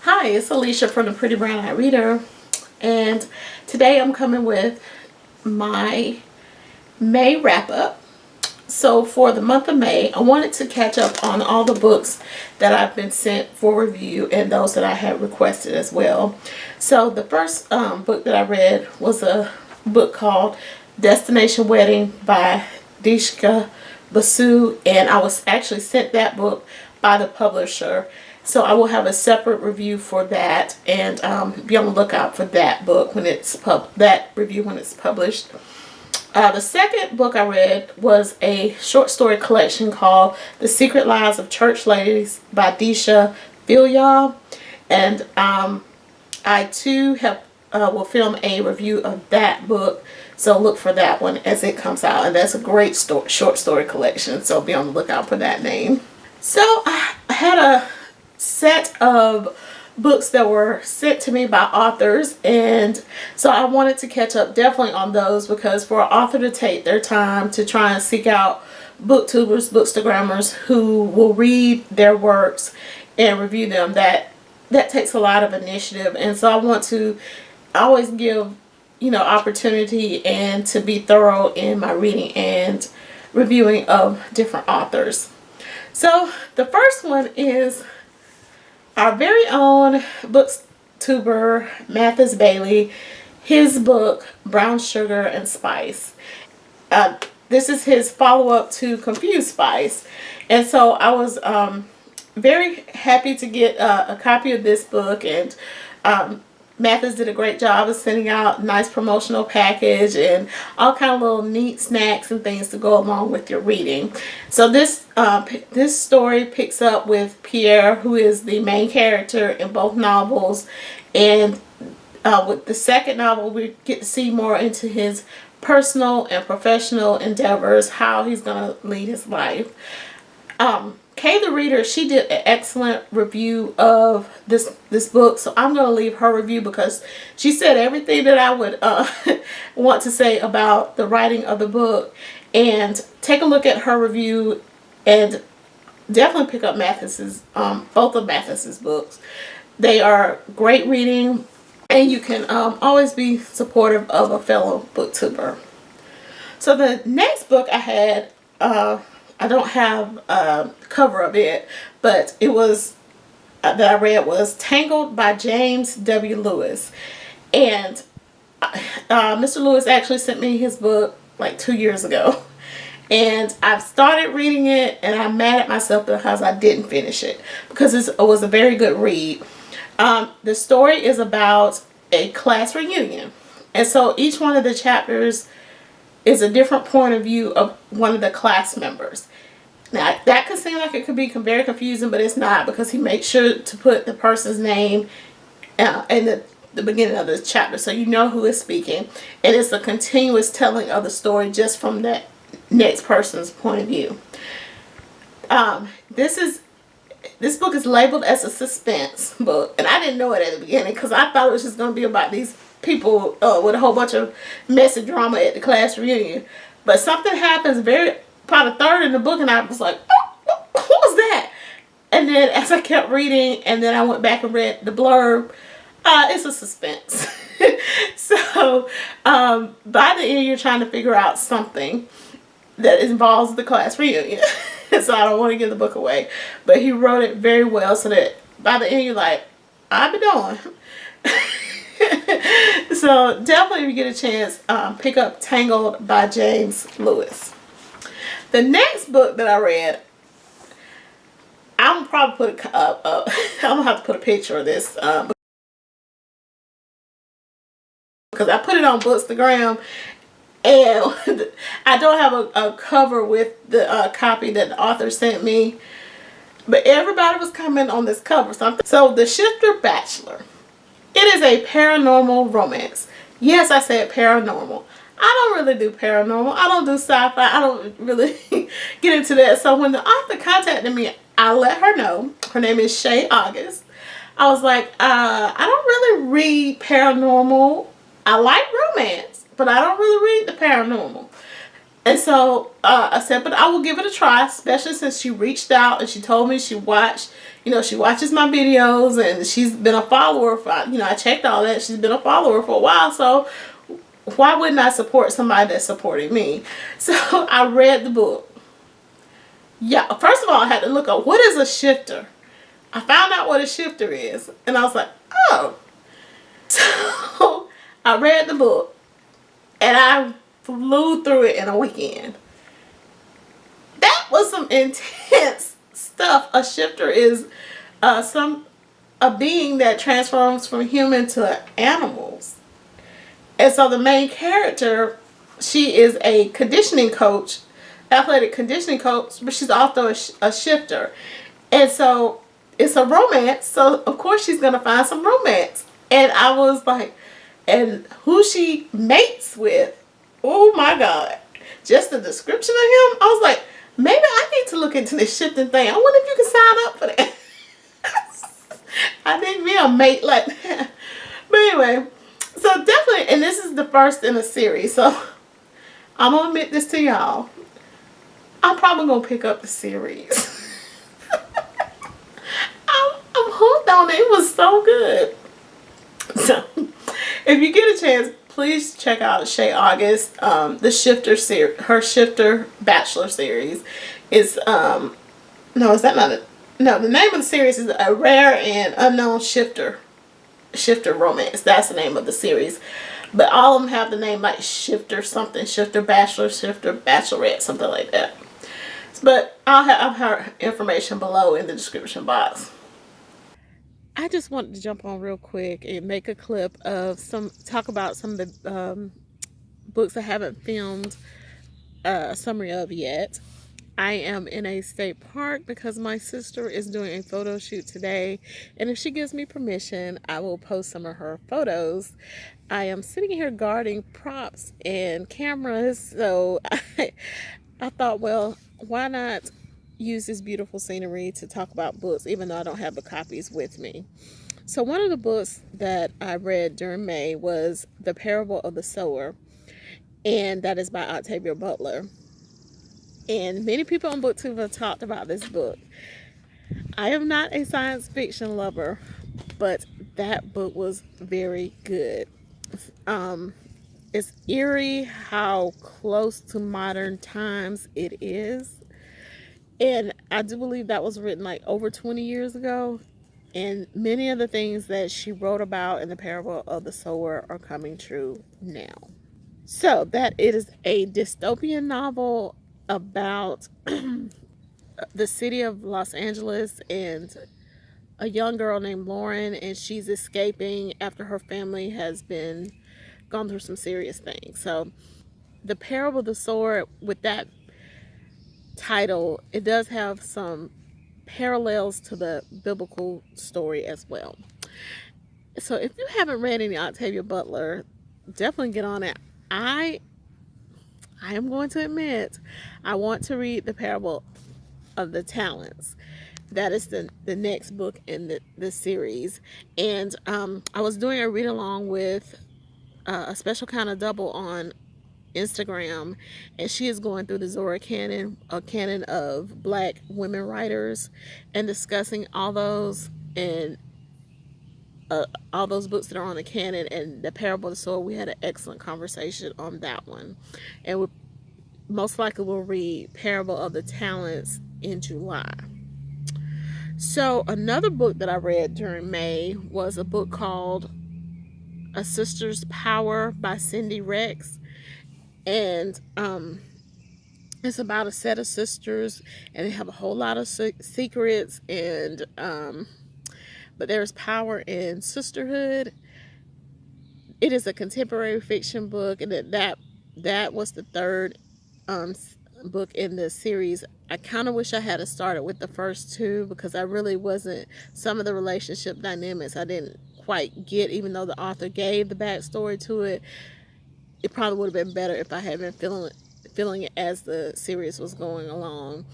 Hi, it's Alicia from the Pretty Brown Eyed Reader, and today I'm coming with my May wrap up. So for the month of May, I wanted to catch up on all the books that I've been sent for review and those that I had requested as well. So the first book that I read was a book called Destination Wedding by Diksha Basu, and I was actually sent that book by the publisher. So I will have a separate review for that, and be on the lookout for that book when it's review when it's published. The second book I read was a short story collection called The Secret Lives of Church Ladies by Deesha Philyaw, and I too will film a review of that book, so look for that one as it comes out, and that's a great short story collection, so be on the lookout for that name. So I had a set of books that were sent to me by authors, and so I wanted to catch up definitely on those, because for an author to take their time to try and seek out booktubers, bookstagrammers who will read their works and review them, that takes a lot of initiative. And so I want to always give opportunity and to be thorough in my reading and reviewing of different authors. So the first one is our very own booktuber Mathis Bailey, his book Brown Sugar and Spice. This is his follow-up to Confused Spice, and so I was very happy to get a copy of this book, and Mathis did a great job of sending out a nice promotional package and all kind of little neat snacks and things to go along with your reading. So this story picks up with Pierre, who is the main character in both novels, and with the second novel we get to see more into his personal and professional endeavors, how he's going to lead his life. Kay the reader, she did an excellent review of this book, so I'm going to leave her review because she said everything that I would want to say about the writing of the book. And take a look at her review and definitely pick up Mathis's both of Mathis's books. They are great reading, and you can always be supportive of a fellow booktuber. So the next book I had, I don't have a cover of it, but it was that I read was Tangled by James W. Lewis. And Mr. Lewis actually sent me his book like 2 years ago, and I've started reading it, and I'm mad at myself because I didn't finish it, because it was a very good read. The story is about a class reunion, and so each one of the chapters is a different point of view of one of the class members. Now that could seem like it could be very confusing, but it's not, because he makes sure to put the person's name in the beginning of the chapter, so you know who is speaking, and it's a continuous telling of the story just from that next person's point of view. This book is labeled as a suspense book, and I didn't know it at the beginning because I thought it was just going to be about these people with a whole bunch of messy drama at the class reunion. But something happens about a third in the book, and I was like, oh, what was that? And then as I kept reading, and then I went back and read the blurb, it's a suspense. So by the end, you're trying to figure out something that involves the class reunion. So I don't want to give the book away, but he wrote it very well, so that by the end you're like, I'll be darned. So definitely, if you get a chance, pick up Tangled by James Lewis. The next book that I read, I'm probably put I'm gonna have to put a picture of this because I put it on Bookstagram, and I don't have a cover with the copy that the author sent me, but everybody was commenting on this cover. So The Shifter Bachelor. It is a paranormal romance. Yes, I said paranormal. I don't really do paranormal. I don't do sci-fi. I don't really get into that. So when the author contacted me, I let her know. Her name is Shai. I was like, I don't really read paranormal. I like romance, but I don't really read the paranormal. And so I said, but I will give it a try, especially since she reached out and she told me she watched, she watches my videos and she's been a follower for, I checked all that. She's been a follower for a while. So why wouldn't I support somebody that's supporting me? So I read the book. Yeah, first of all, I had to look up what is a shifter. I found out what a shifter is. And I was like, oh. So I read the book and I flew through it in a weekend. That was some intense stuff. A shifter is a being that transforms from human to animals. And so the main character, she is a conditioning coach, athletic conditioning coach, but she's also a shifter. And so it's a romance. So of course she's going to find some romance. And I was like, and who she mates with, oh my God. Just the description of him, I was like, maybe I need to look into this shifting thing. I wonder if you can sign up for that. I think be a mate like that. But anyway, so definitely, and this is the first in a series. So I'm going to admit this to y'all. I'm probably going to pick up the series. I'm hooked on it. It was so good. So if you get a chance, please check out Shai August, the Shifter series, her Shifter Bachelor series. Is no, is that not it? No, the name of the series is A Rare and Unknown Shifter Romance. That's the name of the series. But all of them have the name like Shifter something, Shifter Bachelor, Shifter Bachelorette, something like that. But I'll have her information below in the description box. I just wanted to jump on real quick and make a clip of talk about some of the books I haven't filmed a summary of yet. I am in a state park because my sister is doing a photo shoot today, and if she gives me permission, I will post some of her photos. I am sitting here guarding props and cameras, so I thought, well, why not use this beautiful scenery to talk about books, even though I don't have the copies with me. So one of the books that I read during May was The Parable of the Sower, and that is by Octavia Butler. And many people on Booktube have talked about this book. I am not a science fiction lover, but that book was very good. It's eerie how close to modern times it is. And I do believe that was written like over 20 years ago. And many of the things that she wrote about in The Parable of the Sower are coming true now. So that it is a dystopian novel about the city of Los Angeles and a young girl named Lauren, and she's escaping after her family has been gone through some serious things. So The Parable of the Sower, with that title, it does have some parallels to the biblical story as well. So if you haven't read any Octavia Butler, definitely get on it. I am going to admit, I want to read The Parable of the Talents. That is the next book in the series. And I was doing a read along with a special kind of double on Instagram, and she is going through the Zora canon, a canon of Black women writers, and discussing all those and all those books that are on the canon. And The Parable of the Sower, we had an excellent conversation on that one, and we most likely will read Parable of the Talents in July. So another book that I read during May was a book called A Sister's Power by Cindy Rex. And it's about a set of sisters, and they have a whole lot of secrets, and but there's power in sisterhood. It is a contemporary fiction book, and that was the third book in the series. I kind of wish I had started with the first two, because I really wasn't, some of the relationship dynamics I didn't quite get, even though the author gave the backstory to it. It probably would have been better if I had been feeling it as the series was going along.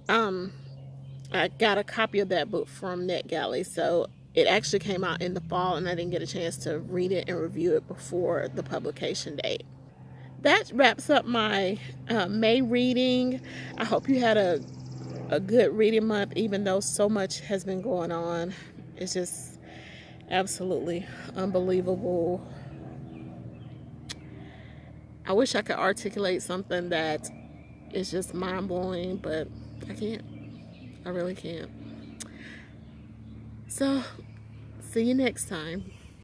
I got a copy of that book from NetGalley, so it actually came out in the fall, and I didn't get a chance to read it and review it before the publication date. that wraps up my May reading. I hope you had a good reading month, even though so much has been going on. It's just absolutely unbelievable. I wish I could articulate something that is just mind-blowing, but I can't. I really can't. So, see you next time.